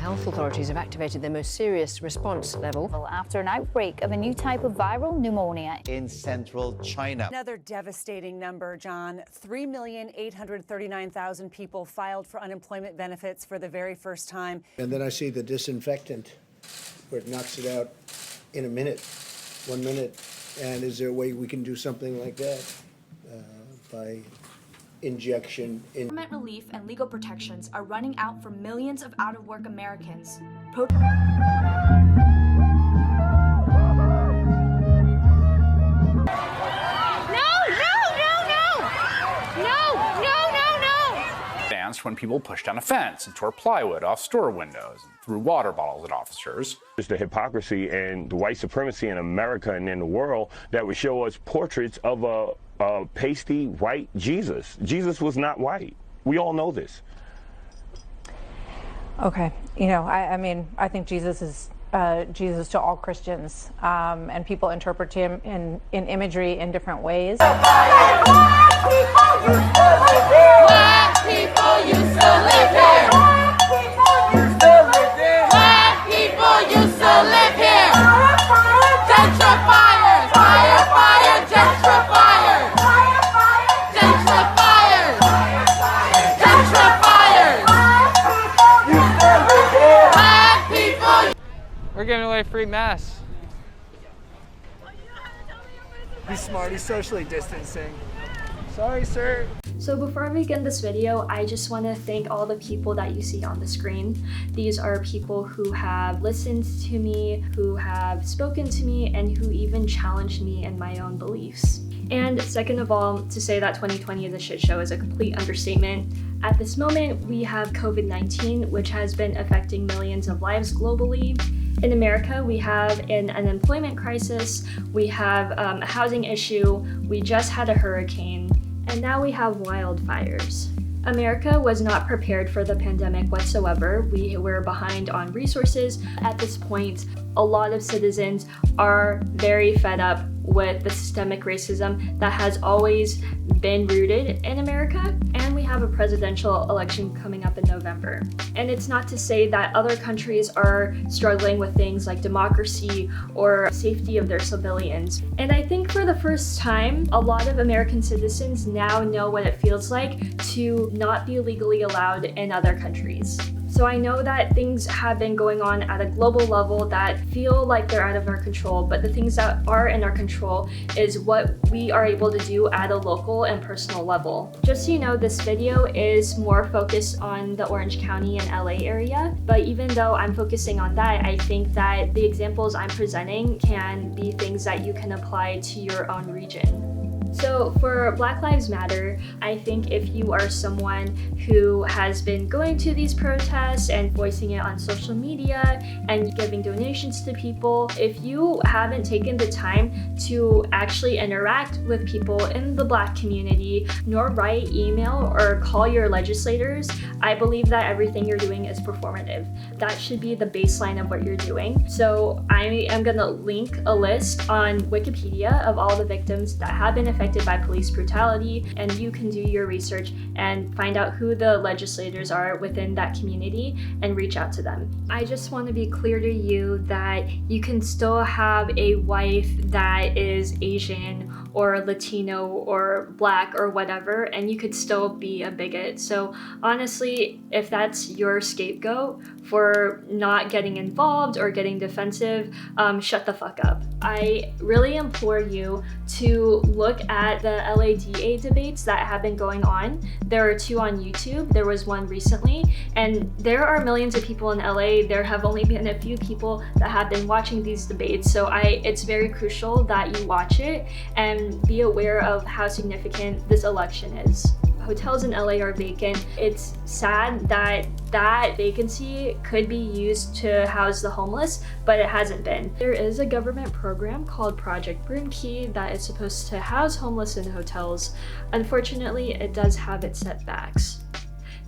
health authorities have activated their most serious response level after an outbreak of a new type of viral pneumonia in central China. Another devastating number, John. 3,839,000 people filed for unemployment benefits for the very first time. And then I see the disinfectant where it knocks it out in a minute, 1 minute. And is there a way we can do something like that by injection? Government relief and legal protections are running out for millions of out-of-work Americans. When people pushed down a fence and tore plywood off store windows and threw water bottles at officers. It's the hypocrisy and the white supremacy in America and in the world that would show us portraits of a pasty white Jesus. Jesus was not white. We all know this. Okay, I mean, I think Jesus is Jesus to all Christians, and people interpret him in imagery in different ways. People used to live here. Black people used to live here. Gentrifiers, fire, fire, gentrifiers. Gentrifiers, gentrifiers. Black people. We're giving away free masks. He's smart, he's socially distancing. Sorry, sir. So before I begin this video, I just want to thank all the people that you see on the screen. These are people who have listened to me, who have spoken to me, and who even challenged me in my own beliefs. And second of all, to say that 2020 is a shit show is a complete understatement. At this moment, we have COVID-19, which has been affecting millions of lives globally. In America, we have an unemployment crisis, we have a housing issue, we just had a hurricane, and now we have wildfires. America was not prepared for the pandemic whatsoever. We were behind on resources. At this point, a lot of citizens are very fed up with the systemic racism that has always been rooted in America, and we have a presidential election coming up in November. And it's not to say that other countries are struggling with things like democracy or safety of their civilians. And I think for the first time, a lot of American citizens now know what it feels like to not be legally allowed in other countries. So I know that things have been going on at a global level that feel like they're out of our control, but the things that are in our control is what we are able to do at a local and personal level. Just so you know, this video is more focused on the Orange County and LA area, but even though I'm focusing on that, I think that the examples I'm presenting can be things that you can apply to your own region. So for Black Lives Matter, I think if you are someone who has been going to these protests and voicing it on social media and giving donations to people, if you haven't taken the time to actually interact with people in the Black community, nor write, email, or call your legislators, I believe that everything you're doing is performative. That should be the baseline of what you're doing. So I am gonna link a list on Wikipedia of all the victims that have been affected by police brutality, and you can do your research and find out who the legislators are within that community and reach out to them. I just want to be clear to you that you can still have a wife that is Asian or Latino or Black or whatever, and you could still be a bigot. So honestly, if that's your scapegoat for not getting involved or getting defensive, shut the fuck up. I really implore you to look at the LADA debates that have been going on. There are 2 on YouTube. There was one recently, and there are millions of people in LA. There have only been a few people that have been watching these debates. So it's very crucial that you watch it and be aware of how significant this election is. Hotels in LA are vacant. It's sad that that vacancy could be used to house the homeless, but it hasn't been. There is a government program called Project Broomkey that is supposed to house homeless in hotels. Unfortunately, it does have its setbacks.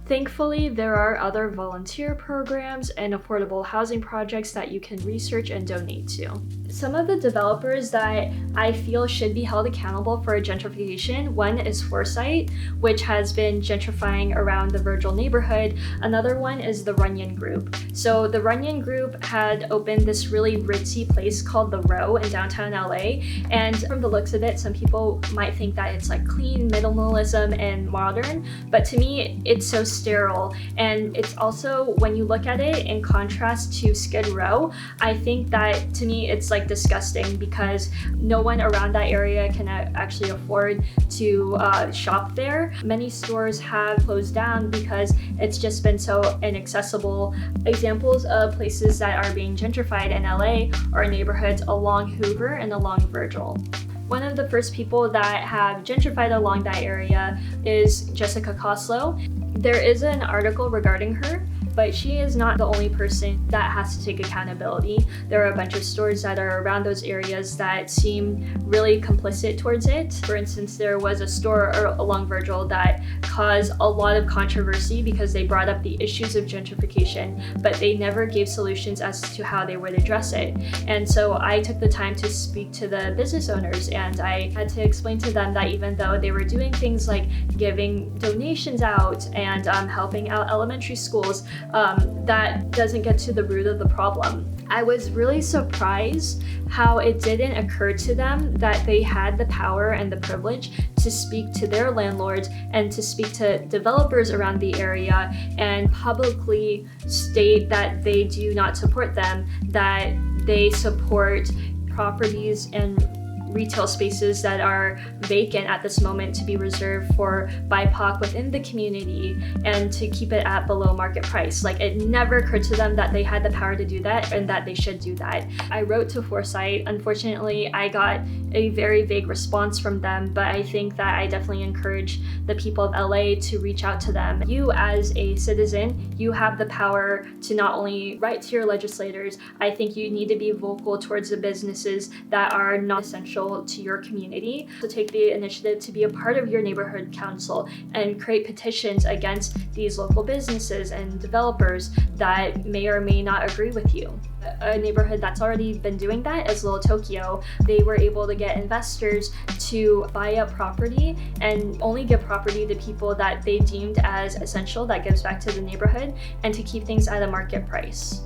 Thankfully, there are other volunteer programs and affordable housing projects that you can research and donate to. Some of the developers that I feel should be held accountable for gentrification, one is Foresight, which has been gentrifying around the Virgil neighborhood. Another one is the Runyon Group. So the Runyon Group had opened this really ritzy place called The Row in downtown LA, and from the looks of it, some people might think that it's like clean minimalism and modern, but to me, it's so sterile. And it's also, when you look at it in contrast to Skid Row, I think that to me it's like disgusting because no one around that area can actually afford to shop there. Many stores have closed down because it's just been so inaccessible. Examples of places that are being gentrified in LA are neighborhoods along Hoover and along Virgil. One of the first people that have gentrified along that area is Jessica Koslow. There is an article regarding her, but she is not the only person that has to take accountability. There are a bunch of stores that are around those areas that seem really complicit towards it. For instance, there was a store along Virgil that caused a lot of controversy because they brought up the issues of gentrification, but they never gave solutions as to how they would address it. And so I took the time to speak to the business owners, and I had to explain to them that even though they were doing things like giving donations out and helping out elementary schools, that doesn't get to the root of the problem. I was really surprised how it didn't occur to them that they had the power and the privilege to speak to their landlords and to speak to developers around the area and publicly state that they do not support them, that they support properties and retail spaces that are vacant at this moment to be reserved for BIPOC within the community and to keep it at below market price. Like, it never occurred to them that they had the power to do that and that they should do that. I wrote to Foresight. Unfortunately, I got a very vague response from them, but I think that I definitely encourage the people of LA to reach out to them. You as a citizen, you have the power to not only write to your legislators, I think you need to be vocal towards the businesses that are not essential to your community. So take the initiative to be a part of your neighborhood council and create petitions against these local businesses and developers that may or may not agree with you. A neighborhood that's already been doing that is Little Tokyo. They were able to get investors to buy up property and only give property to people that they deemed as essential, that gives back to the neighborhood, and to keep things at a market price.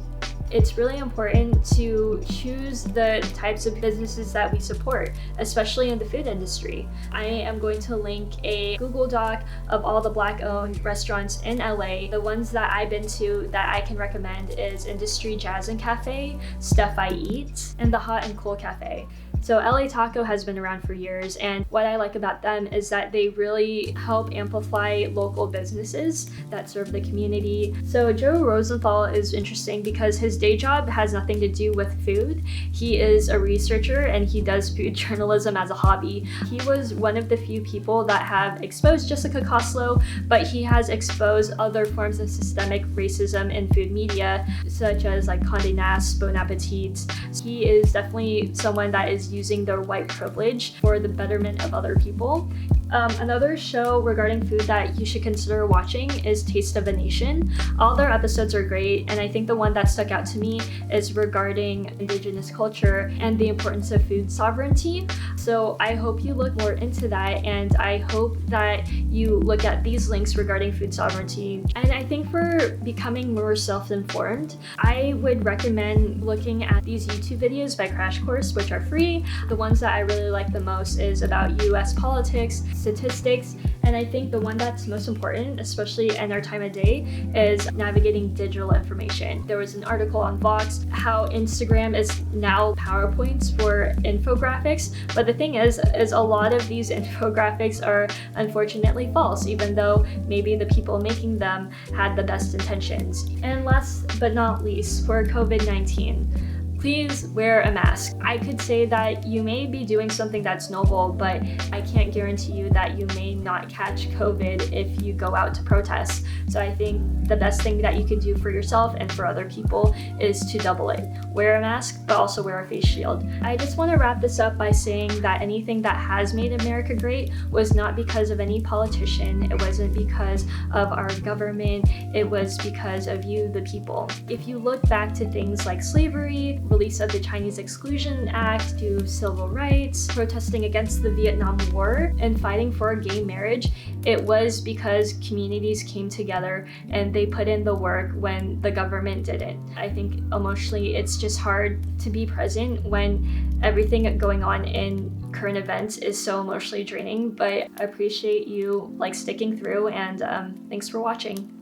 It's really important to choose the types of businesses that we support, especially in the food industry. I am going to link a Google Doc of all the Black-owned restaurants in LA. The ones that I've been to that I can recommend is Industry Jazz and Cafe, Stuff I Eat, and the Hot and Cool Cafe. So LA Taco has been around for years, and what I like about them is that they really help amplify local businesses that serve the community. So Joe Rosenthal is interesting because his day job has nothing to do with food. He is a researcher and he does food journalism as a hobby. He was one of the few people that have exposed Jessica Koslow, but he has exposed other forms of systemic racism in food media, such as like Condé Nast, Bon Appetit. He is definitely someone that is using their white privilege for the betterment of other people. Another show regarding food that you should consider watching is Taste of a Nation. All their episodes are great, and I think the one that stuck out to me is regarding Indigenous culture and the importance of food sovereignty. So I hope you look more into that, and I hope that you look at these links regarding food sovereignty. And I think for becoming more self-informed, I would recommend looking at these YouTube videos by Crash Course, which are free. The ones that I really like the most is about US politics, statistics, and I think the one that's most important, especially in our time of day, is navigating digital information. There was an article on Vox how Instagram is now PowerPoints for infographics, but the thing is a lot of these infographics are unfortunately false, even though maybe the people making them had the best intentions. And last but not least, for COVID-19, Please wear a mask. I could say that you may be doing something that's noble, but I can't guarantee you that you may not catch COVID if you go out to protest. So I think the best thing that you could do for yourself and for other people is to double it. Wear a mask, but also wear a face shield. I just want to wrap this up by saying that anything that has made America great was not because of any politician. It wasn't because of our government. It was because of you, the people. If you look back to things like slavery, release of the Chinese Exclusion Act, to civil rights, protesting against the Vietnam War, and fighting for gay marriage, it was because communities came together and they put in the work when the government didn't. I think emotionally it's just hard to be present when everything going on in current events is so emotionally draining, but I appreciate you sticking through, and thanks for watching.